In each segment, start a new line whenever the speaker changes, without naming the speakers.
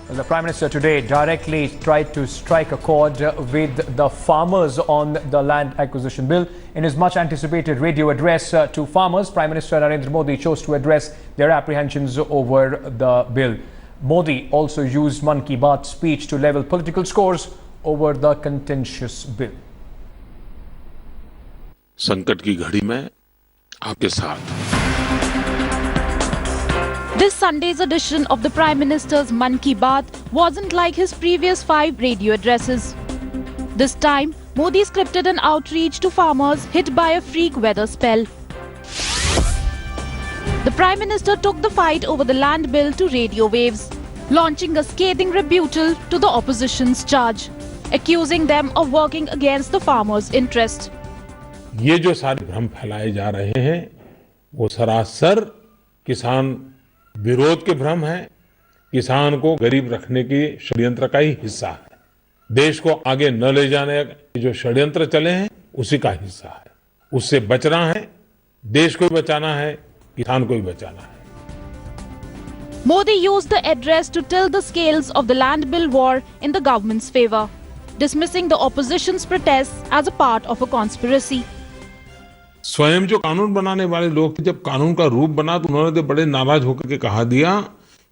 Well, the Prime Minister today directly tried to strike a chord with the farmers on the land acquisition bill. In his much anticipated radio address to farmers, Prime Minister Narendra Modi chose to address their apprehensions over the bill. Modi also used Mann Ki Baat speech to level political scores over the contentious bill.
संकट की घड़ी में आपके साथ.
This Sunday's edition of the Prime Minister's Mann Ki Baat wasn't like his previous 5 radio addresses. This time, Modi scripted an outreach to farmers hit by a freak weather spell. The Prime Minister took the fight over the land bill to radio waves, launching a scathing rebuttal to the opposition's charge, accusing them of working against the farmers' interest.
ये जो सारे भ्रम फैलाए जा रहे हैं वो सरासर किसान विरोध के भ्रम है, किसान को गरीब रखने की षड्यंत्र का ही हिस्सा है. देश को आगे न ले जाने के जो षड्यंत्र चले हैं उसी का हिस्सा है. उससे बचना है, देश को भी बचाना है, किसान को भी बचाना है.
Modi used the address to tilt the scales of the land bill war in the government's favor, dismissing the opposition's protests as a part of a conspiracy.
स्वयं जो कानून बनाने वाले लोग थे, जब कानून का रूप बना तो उन्होंने तो बड़े नाराज होकर के कहा दिया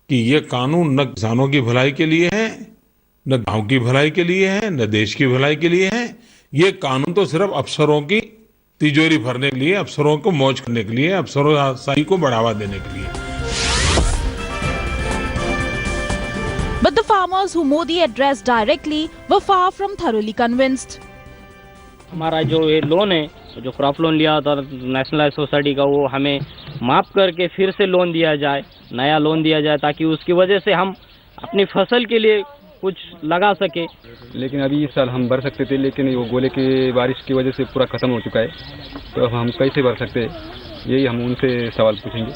कि ये कानून न किसानों की भलाई के लिए है, न गांव की भलाई के लिए है, न देश की भलाई के लिए है. ये कानून तो सिर्फ अफसरों की तिजोरी भरने के लिए, अफसरों को मौज करने के लिए, अफसरशाही को बढ़ावा देने के लिए.
But the farmers who Modi addressed directly were far from thoroughly convinced.
हमारा जो ये लोन है, जो क्रॉप लोन लिया था नेशनलाइज सोसाइटी का, वो हमें माफ करके फिर से लोन दिया जाए, नया लोन दिया जाए, ताकि उसकी वजह से हम अपनी फसल के लिए कुछ लगा सके.
लेकिन अभी इस साल हम भर सकते थे, लेकिन वो गोले की बारिश की वजह से पूरा खत्म हो चुका है. तो अब हम कैसे भर सकते हैं, यही हम उनसे सवाल पूछेंगे.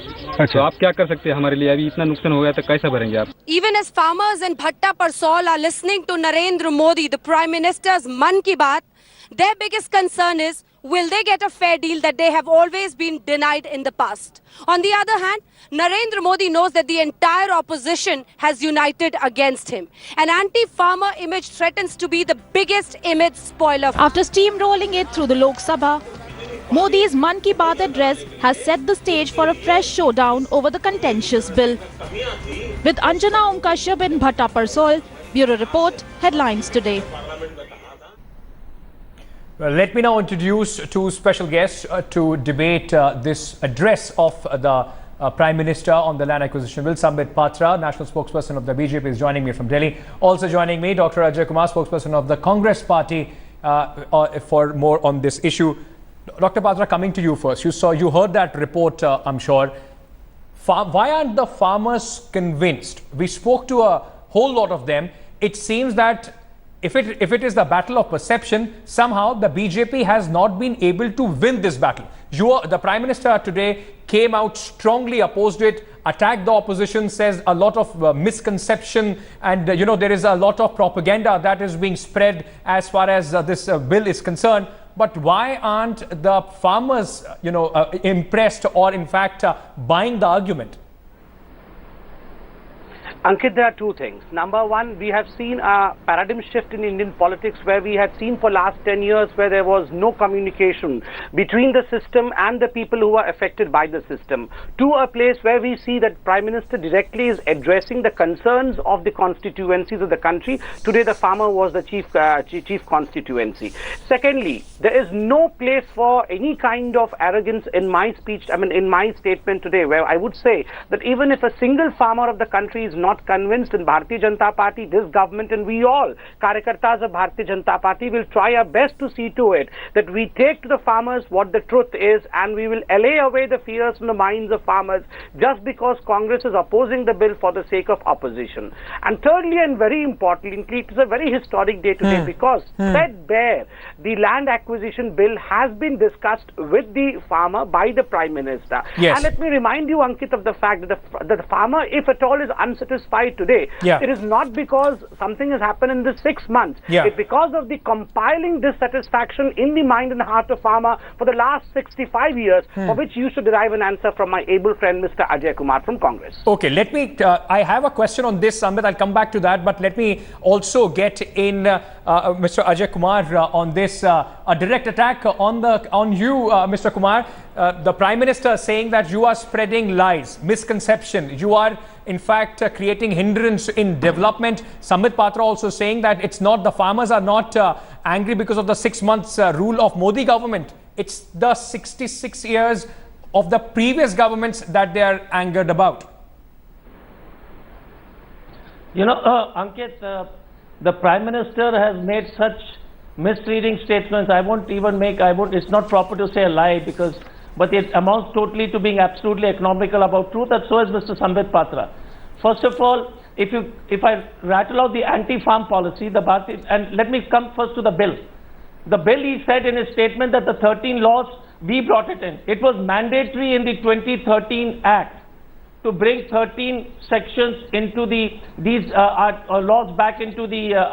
तो आप क्या कर सकते हैं हमारे लिए? अभी इतना नुकसान हो गया तो कैसे भरेंगे आप?
Even as farmers in Bhatta Parsol are listening to Narendra Modi, the Prime Minister's Mann Ki Baat, their biggest concern is, will they get a fair deal that they have always been denied in the past? On the other hand, Narendra Modi knows that the entire opposition has united against him. An anti-farmer image threatens to be the biggest image spoiler.
After steamrolling it through the Lok Sabha, Modi's Mann Ki Baat address has set the stage for a fresh showdown over the contentious bill. With Anjana Kashyap in Bhatta Parsol, Bureau Report, Headlines Today.
Well, let me now introduce 2 special guests to debate this address of the Prime Minister on the land acquisition bill. Sambit Patra, national spokesperson of the BJP, is joining me from Delhi. Also joining me, Dr. Ajay Kumar, spokesperson of the Congress Party, for more on this issue. Dr. Patra, coming to you first. You heard that report, I'm sure. Why aren't the farmers convinced? We spoke to a whole lot of them. It seems that if it is the battle of perception, somehow the BJP has not been able to win this battle. The Prime Minister today came out strongly opposed it, attacked the opposition, says a lot of misconception, and there is a lot of propaganda that is being spread as far as this bill is concerned. But why aren't the farmers, impressed or in fact buying the argument?
Ankit, there are 2 things. Number one, we have seen a paradigm shift in Indian politics where we had seen for last 10 years where there was no communication between the system and the people who are affected by the system, to a place where we see that Prime Minister directly is addressing the concerns of the constituencies of the country. Today the farmer was the chief constituency. Secondly, there is no place for any kind of arrogance in my speech, in my statement today, where I would say that even if a single farmer of the country is not convinced, in Bharatiya Janata Party, this government and we all, Karyakartas of Bharatiya Janata Party, will try our best to see to it that we take to the farmers what the truth is, and we will allay away the fears from the minds of farmers just because Congress is opposing the bill for the sake of opposition. And thirdly, and very importantly, it is a very historic day today because said bare, the land acquisition bill has been discussed with the farmer by the Prime Minister.
Yes.
And let me remind you, Ankit, of the fact that the farmer, if at all, is unsatisfied satisfied today,
Yeah.
it is not because something has happened in this 6 months.
Yeah.
It's because of the compiling dissatisfaction in the mind and heart of farmer for the last 65 years, for which you should derive an answer from my able friend, Mr. Ajay Kumar from Congress.
Okay, let me, I have a question on this, Sambit. I'll come back to that, but let me also get in Mr. Ajay Kumar on this. A direct attack on you, Mr. Kumar. The Prime Minister saying that you are spreading lies, misconception. You are, in fact, creating hindrance in development. Sambit Patra also saying that it's not, the farmers are not angry because of the 6 months rule of Modi government. It's the 66 years of the previous governments that they are angered about.
You know, Ankit, the Prime Minister has made such misleading statements. It's not proper to say a lie but it amounts totally to being absolutely economical about truth, and so is Mr. Sambit Patra. First of all, if I rattle out the anti-farm policy, and let me come first to the bill. The bill, he said in his statement that the 13 laws, we brought it in. It was mandatory in the 2013 Act to bring 13 sections into these laws back into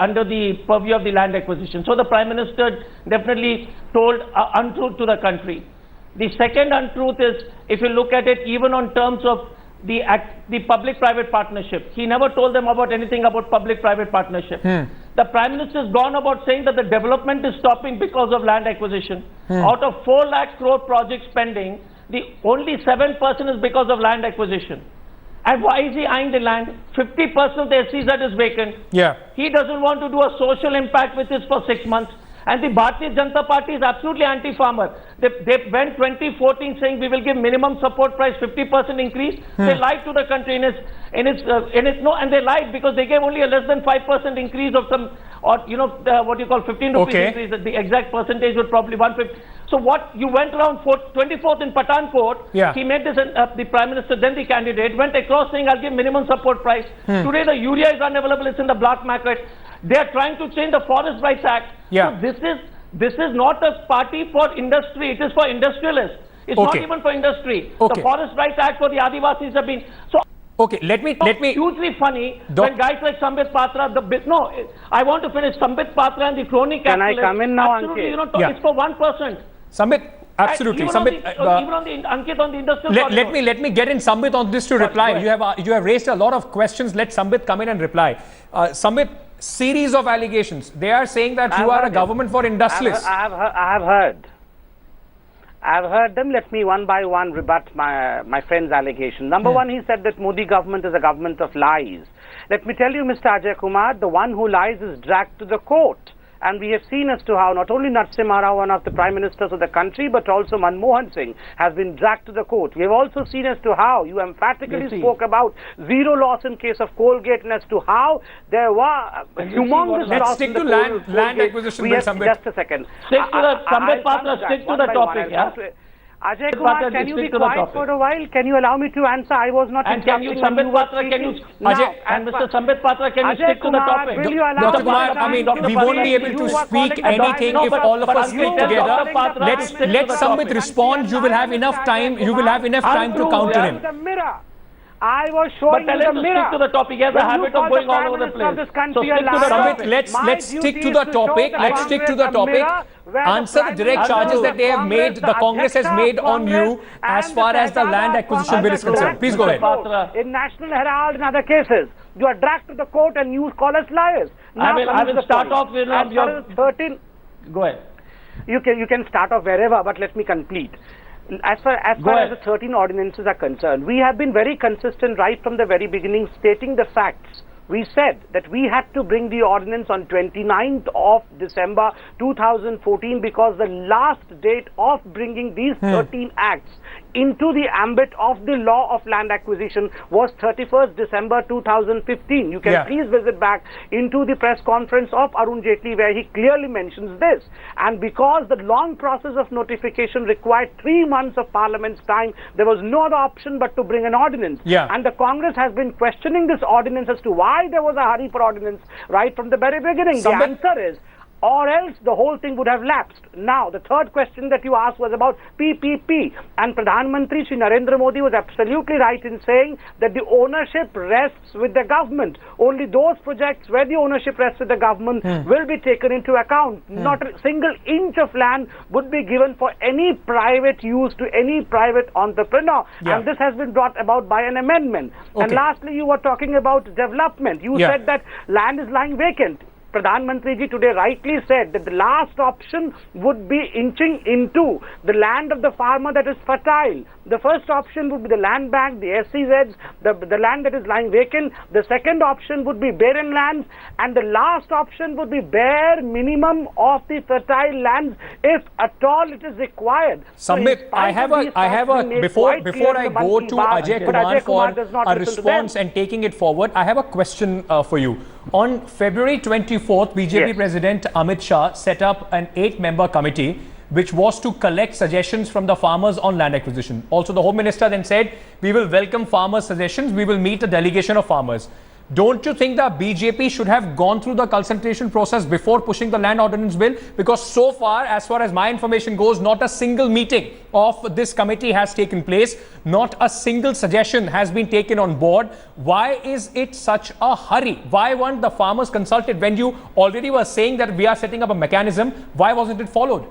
under the purview of the land acquisition. So the Prime Minister definitely told untruth to the country. The second untruth is, if you look at it, even on terms of the public-private partnership, he never told them about anything about public-private partnership. The Prime Minister has gone about saying that the development is stopping because of land acquisition. Out of 4 lakh crore projects pending, only 7% is because of land acquisition. And why is he eyeing the land? 50% of the SEZ is vacant.
Yeah.
He doesn't want to do a social impact which is for 6 months. And the Bharatiya Janata Party is absolutely anti-farmer. They went 2014 saying we will give minimum support price 50% increase. They lied to the country and they lied because they gave only a less than 5% increase of some, or what you call 15 rupees increase. The exact percentage would probably 150. So what you went around 24th in Pathankot, he made this, the Prime Minister, then the candidate, went across saying I'll give minimum support price. Today the urea is unavailable, it's in the black market. They are trying to change the Forest Rights Act. So this is not a party for industry, it is for industrialists. It's not even for industry. The Forest Rights Act for the Adivasis have been...
Okay, let me.
Hugely funny when guys like Sambit Patra, I want to finish. Sambit Patra and the crony capitalists.
Can I come in now,
absolutely,
Ankit?
It's for 1%.
Sambit, absolutely.
Even on the Ankit on the industrial.
Let me get in Sambit on this to reply. You have raised a lot of questions. Let Sambit come in and reply. Sambit, series of allegations. They are saying that you are a government for industrialists.
I've heard them. Let me one by one rebut my friend's allegation. Number one, he said that Modi government is a government of lies. Let me tell you, Mr. Ajay Kumar, the one who lies is dragged to the court. And we have seen as to how not only Narasimha Rao, one of the prime ministers of the country, but also Manmohan Singh has been dragged to the court. We have also seen as to how you emphatically spoke about zero loss in case of Colgate, and as to how there were humongous
Let's
loss
stick
in the
to land acquisition.
Just a second.
Stick to the Sambit Patra, stick to the topic,
Ajay Kumar, can you be quiet for a while? Can you allow me to answer? I was not
interrupting. And Sambit Patra, Mr. Sambit Patra, can you stick to the topic?
Dr. Kumar, I mean, we won't be able to speak anything if all of us stick together. Let Sambit respond. You will have enough time. You will have enough time to counter him.
I was showing you the mirror.
Stick to the topic. He has a habit of going all over the place.
So stick to the
topic. Let's stick to the topic. Let's stick to the topic. Answer the direct charges that they have made, the Congress has made on you as far as the land acquisition bill is concerned. Please go ahead.
In National Herald and other cases, you are dragged to the court and you call us liars.
Now I will start off with your
13.
Go ahead.
You can start off wherever, but let me complete. As far as the 13 ordinances are concerned, we have been very consistent right from the very beginning, stating the facts. We said that we had to bring the ordinance on 29th of December 2014 because the last date of bringing these 13 acts into the ambit of the law of land acquisition was 31st December 2015. You can please visit back into the press conference of Arun Jaitley where he clearly mentions this. And because the long process of notification required 3 months of Parliament's time, there was no other option but to bring an ordinance. And the Congress has been questioning this ordinance as to why there was a hurry for ordinance right from the very beginning. The answer is, or else the whole thing would have lapsed. Now, the third question that you asked was about PPP, and Pradhan Mantri Shri Narendra Modi was absolutely right in saying that the ownership rests with the government. Only those projects where the ownership rests with the government will be taken into account. Not a single inch of land would be given for any private use to any private entrepreneur. And this has been brought about by an amendment. And lastly, you were talking about development. You said that land is lying vacant. Pradhan Mantri ji today rightly said that the last option would be inching into the land of the farmer that is fertile. The first option would be the land bank, the SCZs, the land that is lying vacant. The second option would be barren lands, and the last option would be bare minimum of the fertile lands, if at all it is required.
Sambit, I have a before I go to Ajay Kumar for a response and taking it forward, I have a question for you. On February 24th, BJP President Amit Shah set up an 8-member committee which was to collect suggestions from the farmers on land acquisition. Also, the Home Minister then said, we will welcome farmers' suggestions, we will meet a delegation of farmers. Don't you think the BJP should have gone through the consultation process before pushing the land ordinance bill? Because so far as my information goes, not a single meeting of this committee has taken place. Not a single suggestion has been taken on board. Why is it such a hurry? Why weren't the farmers consulted when you already were saying that we are setting up a mechanism? Why wasn't it followed?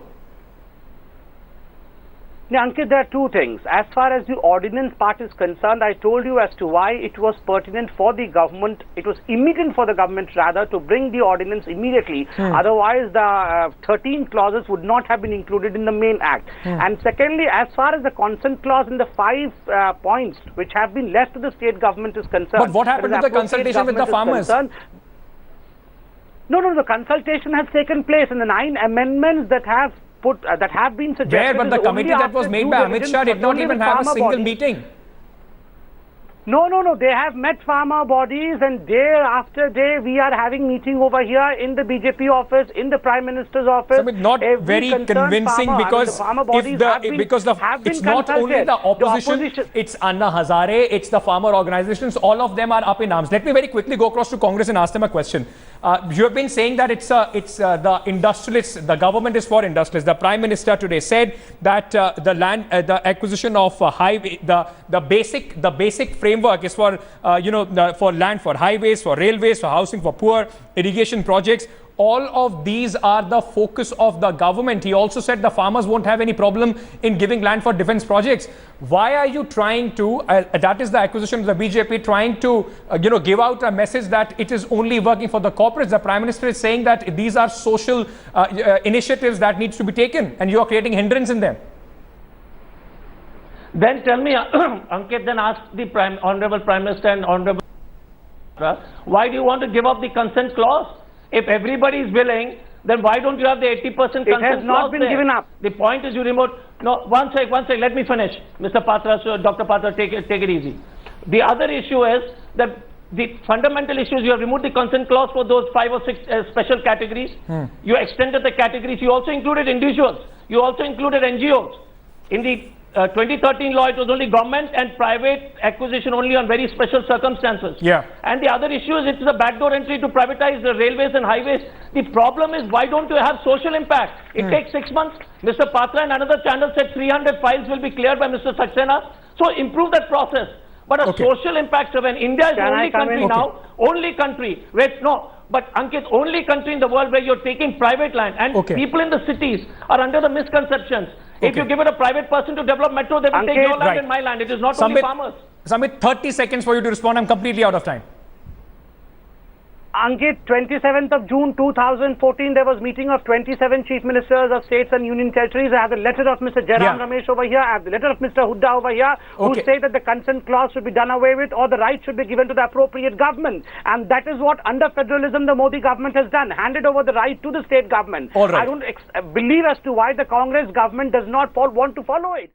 Now, Ankit, there are two things. As far as the ordinance part is concerned, I told you as to why it was pertinent for the government, it was immediate for the government rather to bring the ordinance immediately. Otherwise, the 13 clauses would not have been included in the main act. And secondly, as far as the consent clause in the 5 points which have been left to the state government is concerned.
But what happened to the consultation with the farmers?
No, the consultation has taken place, and the 9 amendments that have been suggested.
Where? But the committee that was made by Amit Shah did not even have a single meeting.
No. They have met farmer bodies, and day after day we are having meeting over here in the BJP office, in the Prime Minister's office.
So not very convincing because it's not only the opposition, it's Anna Hazare, it's the farmer organizations, all of them are up in arms. Let me very quickly go across to Congress and ask them a question. You have been saying that it's the industrialists, the government is for industrialists. The Prime Minister today said that the acquisition of highway, the basic framework is for for land, for highways, for railways, for housing, for poor, irrigation projects. All of these are the focus of the government. He also said the farmers won't have any problem in giving land for defense projects. Why are you trying to, that is the acquisition of the BJP, trying to, give out a message that it is only working for the corporates? The Prime Minister is saying that these are social initiatives that needs to be taken, and you are creating hindrance in them.
Then tell me, Ankit, then ask the Honorable Prime Minister and Honorable why do you want to give up the consent clause? If everybody is willing, then why don't you have the 80% consent clause?
It has not been given up.
The point is you remote. No, one sec, let me finish. Mr. Patra, so Dr. Patra, take it easy. The other issue is that the fundamental issue is you have removed the consent clause for those 5 or 6 special categories. You extended the categories. You also included individuals. You also included NGOs. In the 2013 law, it was only government and private acquisition only on very special circumstances. And the other issue is it's a backdoor entry to privatize the railways and highways. The problem is, why don't you have social impact? It takes 6 months. Mr. Patra and another channel said 300 files will be cleared by Mr. Saxena. So improve that process. But a social impact survey. India is the only country now, only country. But Ankit, only country in the world where you're taking private land, and people in the cities are under the misconceptions. If you give it a private person to develop metro, they will take your land and my land. It is not only farmers.
Samit, 30 seconds for you to respond. I'm completely out of time.
Ankit, 27th of June 2014, there was meeting of 27 chief ministers of states and union territories. I have the letter of Mr. Jairam Ramesh over here. I have the letter of Mr. Hooda over here, who say that the consent clause should be done away with, or the right should be given to the appropriate government. And that is what, under federalism, the Modi government has done, handed over the right to the state government. I don't believe as to why the Congress government does not want to follow it.